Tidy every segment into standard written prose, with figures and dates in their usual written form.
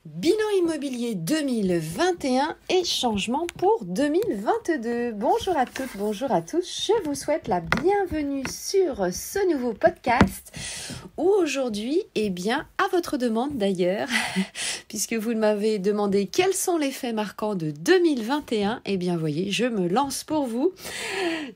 Bilan immobilier 2021 et changement pour 2022. Bonjour à toutes, bonjour à tous. Je vous souhaite la bienvenue sur ce nouveau podcast où aujourd'hui, à votre demande d'ailleurs, puisque vous m'avez demandé quels sont les faits marquants de 2021, voyez, je me lance pour vous.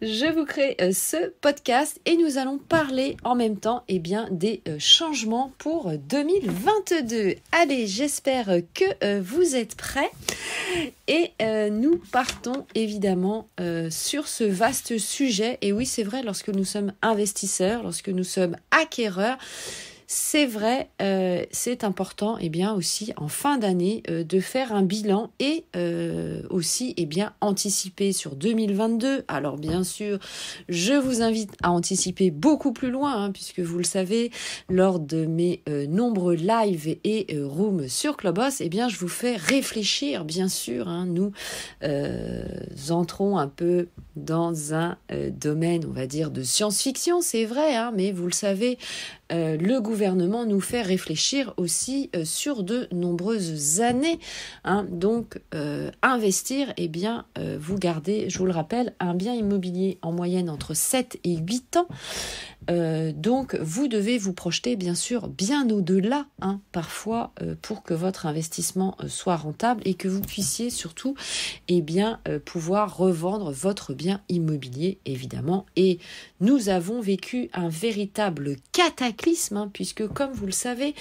Je vous crée ce podcast et nous allons parler en même temps des changements pour 2022. Allez, j'espère que vous êtes prêts et nous partons évidemment sur ce vaste sujet. Et oui, c'est vrai, lorsque nous sommes investisseurs, lorsque nous sommes acquéreurs, c'est vrai, c'est important aussi en fin d'année de faire un bilan et aussi anticiper sur 2022. Alors bien sûr, je vous invite à anticiper beaucoup plus loin puisque vous le savez, lors de mes nombreux lives et rooms sur Clubhouse, je vous fais réfléchir bien sûr. Nous entrons un peu dans un domaine, on va dire, de science-fiction, c'est vrai, mais vous le savez, le gouvernement nous fait réfléchir aussi sur de nombreuses années. Donc, investir, vous gardez, je vous le rappelle, un bien immobilier en moyenne entre 7 et 8 ans. Donc, vous devez vous projeter, bien sûr, bien au-delà, parfois, pour que votre investissement soit rentable et que vous puissiez surtout, pouvoir revendre votre bien immobilier, évidemment. Et nous avons vécu un véritable cataclysme, puisque, comme vous le savez,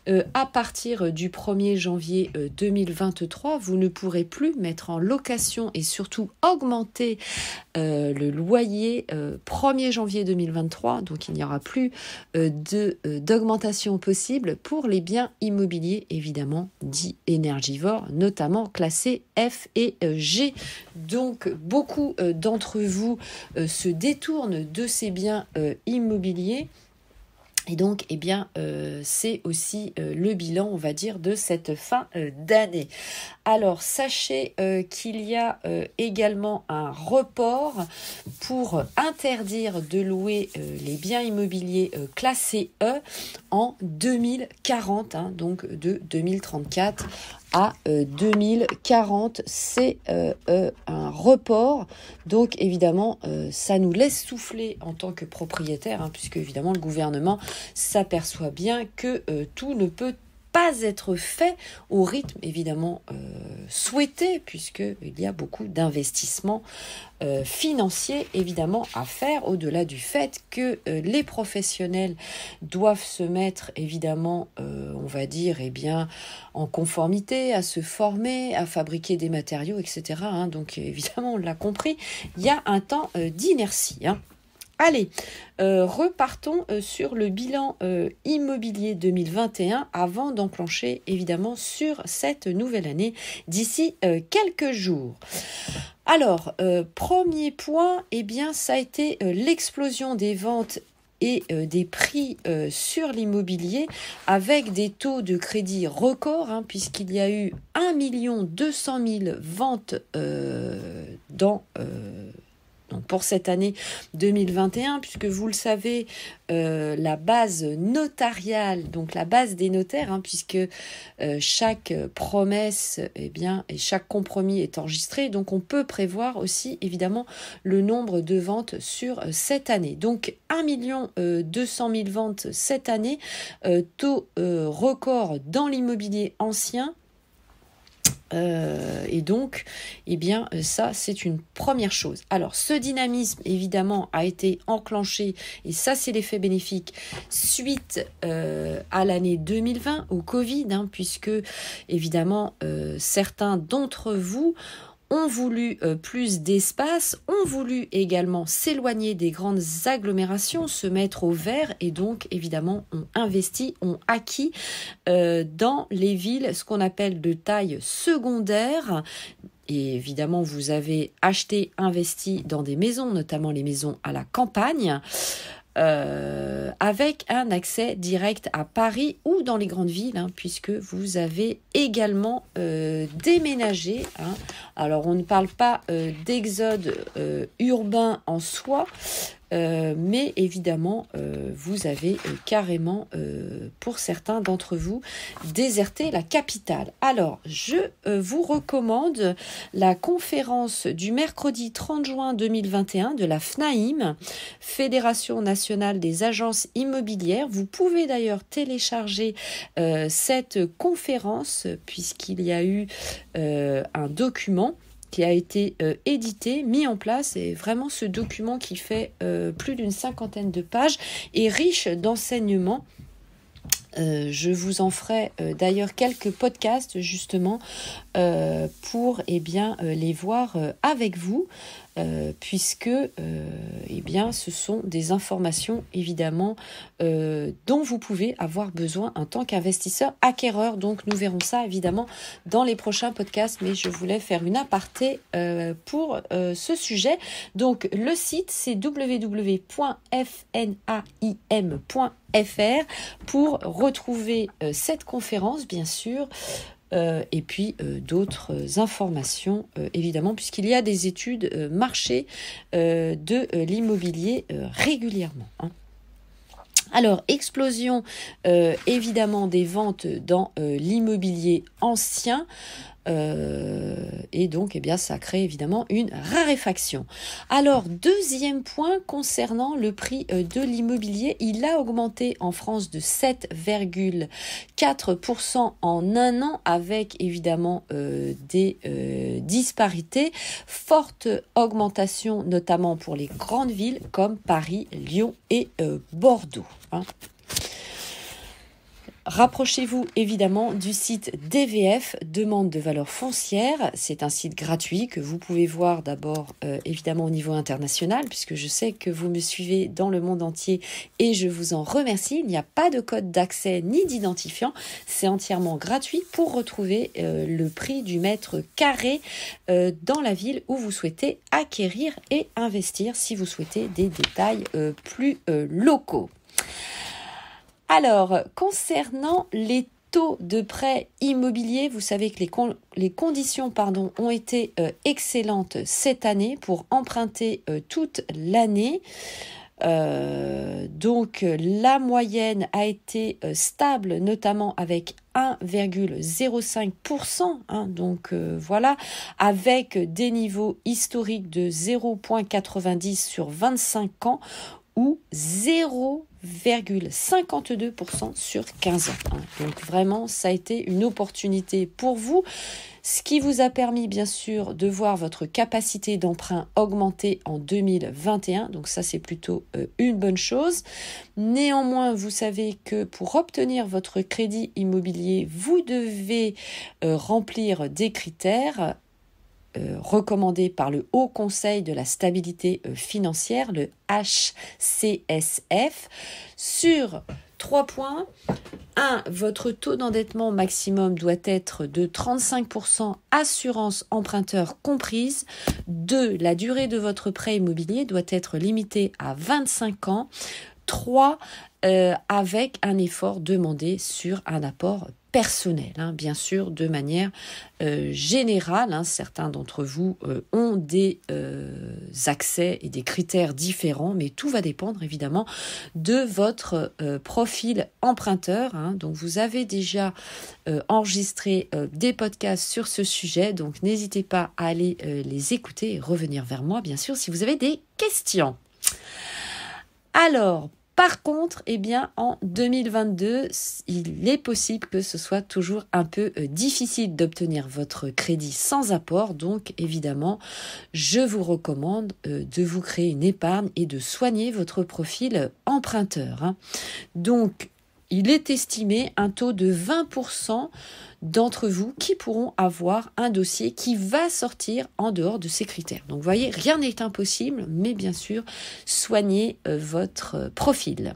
à partir du 1er janvier 2023, vous ne pourrez plus mettre en location et surtout augmenter le loyer 1er janvier 2023. Donc, il n'y aura plus d'augmentation possible pour les biens immobiliers, évidemment, dits énergivores, notamment classés F et G. Donc, beaucoup d'entre vous se détournent de ces biens immobiliers. Et donc, c'est aussi le bilan, on va dire, de cette fin d'année. Alors, sachez qu'il y a également un report pour interdire de louer les biens immobiliers classés E en 2040, donc de 2034 à 2040, c'est un report. Donc évidemment, ça nous laisse souffler en tant que propriétaire, puisque évidemment le gouvernement s'aperçoit bien que tout ne peut pas être fait au rythme évidemment souhaité, puisqu'il y a beaucoup d'investissements financiers évidemment à faire, au-delà du fait que les professionnels doivent se mettre évidemment on va dire en conformité, à se former, à fabriquer des matériaux, etc. Donc évidemment on l'a compris, il y a un temps d'inertie. Allez, repartons sur le bilan immobilier 2021 avant d'enclencher évidemment sur cette nouvelle année d'ici quelques jours. Alors, premier point, ça a été l'explosion des ventes et des prix sur l'immobilier avec des taux de crédit records, puisqu'il y a eu 1 200 000 ventes donc pour cette année 2021, puisque vous le savez, la base notariale, donc la base des notaires, puisque chaque promesse et chaque compromis est enregistré, donc on peut prévoir aussi évidemment le nombre de ventes sur cette année. Donc 1 200 000 ventes cette année, taux record dans l'immobilier ancien. Et donc, ça, c'est une première chose. Alors, ce dynamisme, évidemment, a été enclenché, et ça, c'est l'effet bénéfique, suite à l'année 2020, au Covid, puisque, évidemment, certains d'entre vous ont voulu plus d'espace, ont voulu également s'éloigner des grandes agglomérations, se mettre au vert et donc évidemment ont investi, ont acquis dans les villes, ce qu'on appelle de taille secondaire. Et évidemment, vous avez acheté, investi dans des maisons, notamment les maisons à la campagne, avec un accès direct à Paris ou dans les grandes villes, puisque vous avez également déménagé. Alors, on ne parle pas d'exode urbain en soi, mais évidemment, vous avez carrément, pour certains d'entre vous, déserté la capitale. Alors, je vous recommande la conférence du mercredi 30 juin 2021 de la FNAIM, Fédération nationale des agences immobilières. Vous pouvez d'ailleurs télécharger cette conférence puisqu'il y a eu un document qui a été édité, mis en place, et vraiment ce document qui fait plus d'une 50aine de pages est riche d'enseignements. Je vous en ferai d'ailleurs quelques podcasts justement pour les voir avec vous puisque ce sont des informations évidemment dont vous pouvez avoir besoin en tant qu'investisseur acquéreur. Donc nous verrons ça évidemment dans les prochains podcasts, mais je voulais faire une aparté pour ce sujet. Donc le site c'est www.fnaim.fr pour retrouver cette conférence bien sûr. Et puis d'autres informations évidemment puisqu'il y a des études marché de l'immobilier régulièrement. Alors, explosion évidemment des ventes dans l'immobilier ancien. Et donc, ça crée évidemment une raréfaction. Alors, deuxième point concernant le prix de l'immobilier, il a augmenté en France de 7,4% en un an avec évidemment des disparités. Forte augmentation notamment pour les grandes villes comme Paris, Lyon et Bordeaux. Rapprochez-vous évidemment du site DVF, Demande de valeur foncière. C'est un site gratuit que vous pouvez voir d'abord évidemment au niveau international puisque je sais que vous me suivez dans le monde entier et je vous en remercie. Il n'y a pas de code d'accès ni d'identifiant. C'est entièrement gratuit pour retrouver le prix du mètre carré dans la ville où vous souhaitez acquérir et investir si vous souhaitez des détails plus locaux. Alors, concernant les taux de prêt immobilier, vous savez que les conditions ont été excellentes cette année pour emprunter toute l'année. Donc, la moyenne a été stable, notamment avec 1,05%. Donc, voilà, avec des niveaux historiques de 0,90 sur 25 ans ou 0,52% sur 15 ans. Donc vraiment, ça a été une opportunité pour vous, ce qui vous a permis bien sûr de voir votre capacité d'emprunt augmenter en 2021. Donc ça, c'est plutôt une bonne chose. Néanmoins, vous savez que pour obtenir votre crédit immobilier, vous devez remplir des critères recommandé par le Haut Conseil de la stabilité financière, le HCSF, sur 3 points. 1. Votre taux d'endettement maximum doit être de 35%, assurance emprunteur comprise. 2. La durée de votre prêt immobilier doit être limitée à 25 ans. 3. Avec un effort demandé sur un apport personnel, bien sûr, de manière générale. Certains d'entre vous ont des accès et des critères différents, mais tout va dépendre évidemment de votre profil emprunteur. Donc, vous avez déjà enregistré des podcasts sur ce sujet, donc n'hésitez pas à aller les écouter et revenir vers moi, bien sûr, si vous avez des questions. Alors, par contre, en 2022, il est possible que ce soit toujours un peu difficile d'obtenir votre crédit sans apport. Donc, évidemment, je vous recommande de vous créer une épargne et de soigner votre profil emprunteur. Donc, il est estimé un taux de 20% d'entre vous qui pourront avoir un dossier qui va sortir en dehors de ces critères. Donc, vous voyez, rien n'est impossible, mais bien sûr, soignez votre profil.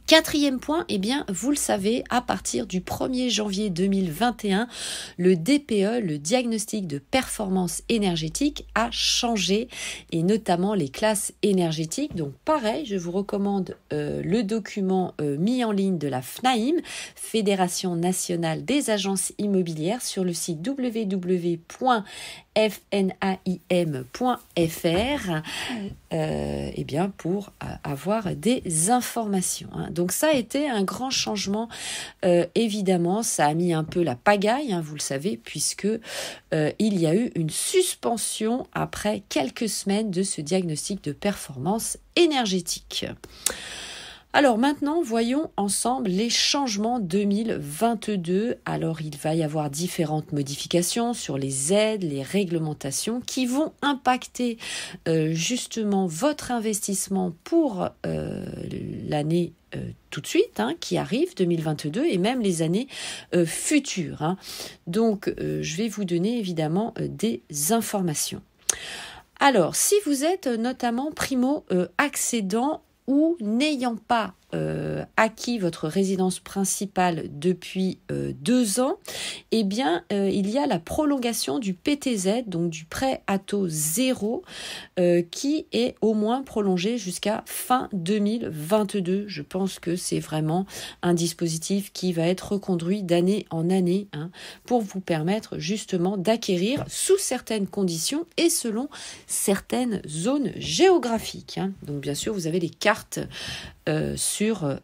4e point, vous le savez, à partir du 1er janvier 2021, le DPE, le diagnostic de performance énergétique, a changé, et notamment les classes énergétiques. Donc pareil, je vous recommande le document mis en ligne de la FNAIM, Fédération nationale des agences immobilières, sur le site www.fnaim.fr. pour avoir des informations. Donc ça a été un grand changement. Évidemment, ça a mis un peu la pagaille, vous le savez, puisque il y a eu une suspension après quelques semaines de ce diagnostic de performance énergétique. Alors maintenant, voyons ensemble les changements 2022. Alors il va y avoir différentes modifications sur les aides, les réglementations qui vont impacter justement votre investissement pour l'année tout de suite, qui arrive, 2022, et même les années futures. Donc je vais vous donner évidemment des informations. Alors, si vous êtes notamment primo-accédant ou n'ayant pas acquis votre résidence principale depuis 2 ans, il y a la prolongation du PTZ, donc du prêt à taux zéro, qui est au moins prolongé jusqu'à fin 2022. Je pense que c'est vraiment un dispositif qui va être reconduit d'année en année pour vous permettre justement d'acquérir sous certaines conditions et selon certaines zones géographiques. Donc bien sûr, vous avez les cartes sur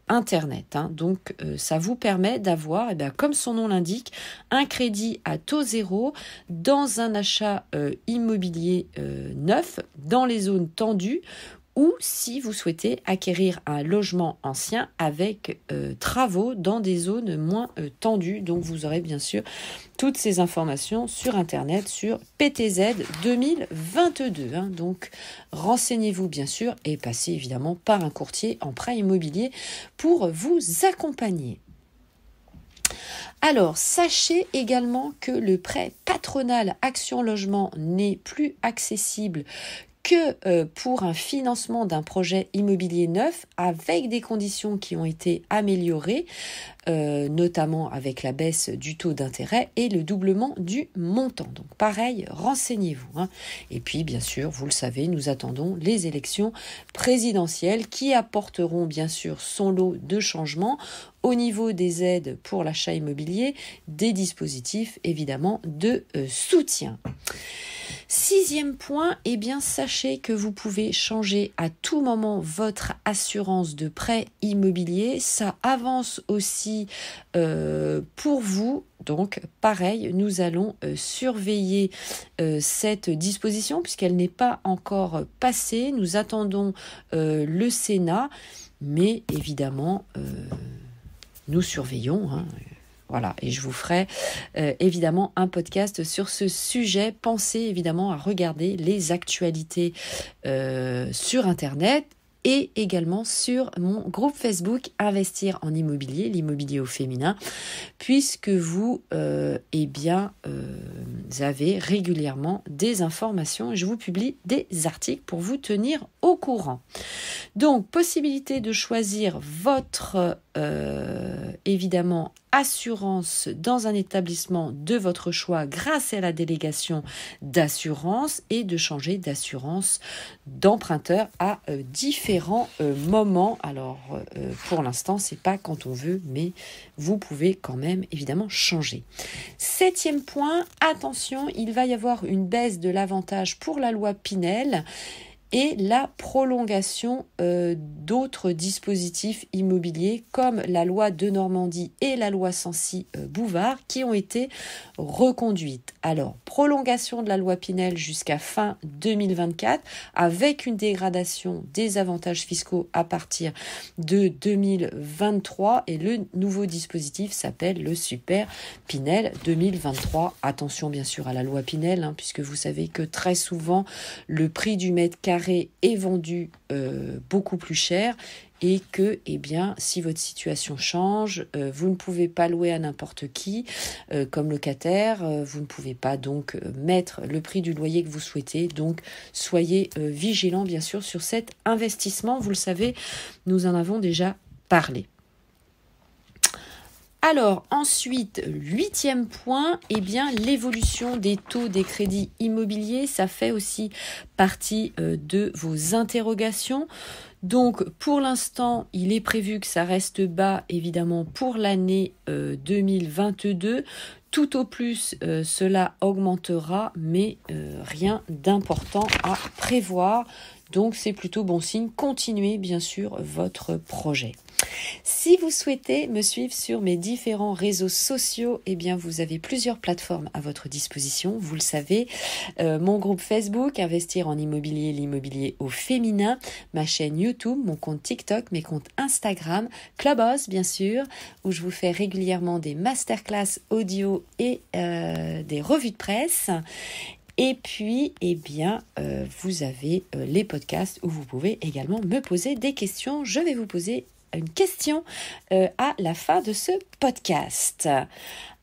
Internet. Donc, ça vous permet d'avoir, comme son nom l'indique, un crédit à taux zéro dans un achat immobilier neuf dans les zones tendues ou si vous souhaitez acquérir un logement ancien avec travaux dans des zones moins tendues. Donc, vous aurez bien sûr toutes ces informations sur Internet, sur PTZ 2022. Donc, renseignez-vous bien sûr et passez évidemment par un courtier en prêt immobilier pour vous accompagner. Alors, sachez également que le prêt patronal Action Logement n'est plus accessible que pour un financement d'un projet immobilier neuf avec des conditions qui ont été améliorées, notamment avec la baisse du taux d'intérêt et le doublement du montant. Donc pareil, renseignez-vous. Et puis bien sûr, vous le savez, nous attendons les élections présidentielles qui apporteront bien sûr son lot de changements au niveau des aides pour l'achat immobilier, des dispositifs évidemment de soutien. 6e point, sachez que vous pouvez changer à tout moment votre assurance de prêt immobilier. Ça avance aussi pour vous. Donc, pareil, nous allons surveiller cette disposition puisqu'elle n'est pas encore passée. Nous attendons le Sénat, mais évidemment, nous surveillons. Voilà, et je vous ferai évidemment un podcast sur ce sujet. Pensez évidemment à regarder les actualités sur Internet et également sur mon groupe Facebook Investir en immobilier, l'immobilier au féminin, puisque vous avez régulièrement des informations et je vous publie des articles pour vous tenir au courant. Donc, possibilité de choisir votre évidemment assurance dans un établissement de votre choix grâce à la délégation d'assurance et de changer d'assurance d'emprunteur à différents moments. Alors, pour l'instant, c'est pas quand on veut, mais vous pouvez quand même évidemment changer. 7e point, attention, il va y avoir une baisse de l'avantage pour la loi Pinel et la prolongation d'autres dispositifs immobiliers comme la loi de Normandie et la loi Censi-Bouvard qui ont été reconduites. Alors, prolongation de la loi Pinel jusqu'à fin 2024 avec une dégradation des avantages fiscaux à partir de 2023 et le nouveau dispositif s'appelle le Super Pinel 2023. Attention bien sûr à la loi Pinel puisque vous savez que très souvent le prix du mètre carré est vendu beaucoup plus cher et que, si votre situation change, vous ne pouvez pas louer à n'importe qui comme locataire, vous ne pouvez pas donc mettre le prix du loyer que vous souhaitez. Donc, soyez vigilants bien sûr sur cet investissement. Vous le savez, nous en avons déjà parlé. Alors ensuite, 8e point, l'évolution des taux des crédits immobiliers, ça fait aussi partie de vos interrogations. Donc pour l'instant, il est prévu que ça reste bas évidemment pour l'année 2022. Tout au plus, cela augmentera, mais rien d'important à prévoir. Donc c'est plutôt bon signe. Continuez bien sûr votre projet. Si vous souhaitez me suivre sur mes différents réseaux sociaux, eh bien vous avez plusieurs plateformes à votre disposition. Vous le savez, mon groupe Facebook, Investir en immobilier, l'immobilier au féminin, ma chaîne YouTube, mon compte TikTok, mes comptes Instagram, Clubhouse bien sûr, où je vous fais régulièrement des masterclass audio et des revues de presse. Et puis, eh bien, vous avez les podcasts où vous pouvez également me poser des questions. Je vais vous poser une question à la fin de ce podcast.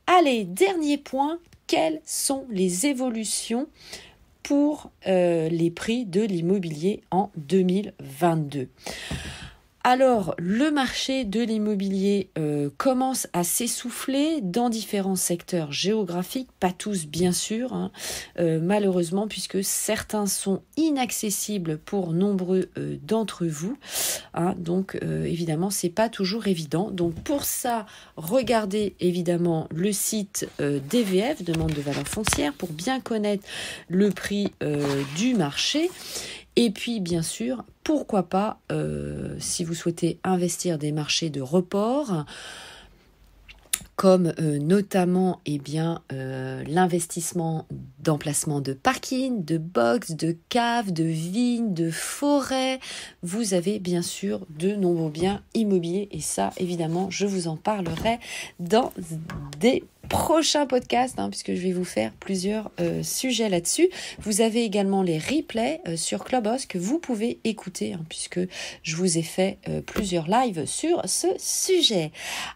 Allez, dernier point, quelles sont les évolutions pour les prix de l'immobilier en 2022 ? Alors, le marché de l'immobilier commence à s'essouffler dans différents secteurs géographiques, pas tous bien sûr, malheureusement, puisque certains sont inaccessibles pour nombreux d'entre vous. Donc, évidemment, c'est pas toujours évident. Donc, pour ça, regardez évidemment le site DVF, Demande de valeur foncière, pour bien connaître le prix du marché. Et puis, bien sûr, pourquoi pas, si vous souhaitez investir des marchés de report, comme notamment l'investissement d'emplacements de parking, de box, de caves, de vignes, de forêts. Vous avez bien sûr de nombreux biens immobiliers et ça, évidemment, je vous en parlerai dans des prochain podcast, puisque je vais vous faire plusieurs sujets là-dessus. Vous avez également les replays sur Clubhouse que vous pouvez écouter, puisque je vous ai fait plusieurs lives sur ce sujet.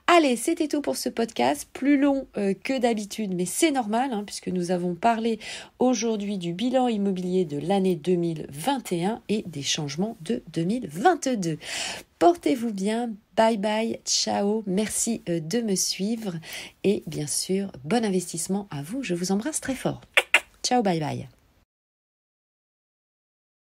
Allez, c'était tout pour ce podcast, plus long que d'habitude, mais c'est normal, puisque nous avons parlé aujourd'hui du bilan immobilier de l'année 2021 et des changements de 2022. Portez-vous bien, bye bye, ciao, merci de me suivre et bien sûr, bon investissement à vous, je vous embrasse très fort. Ciao, bye bye.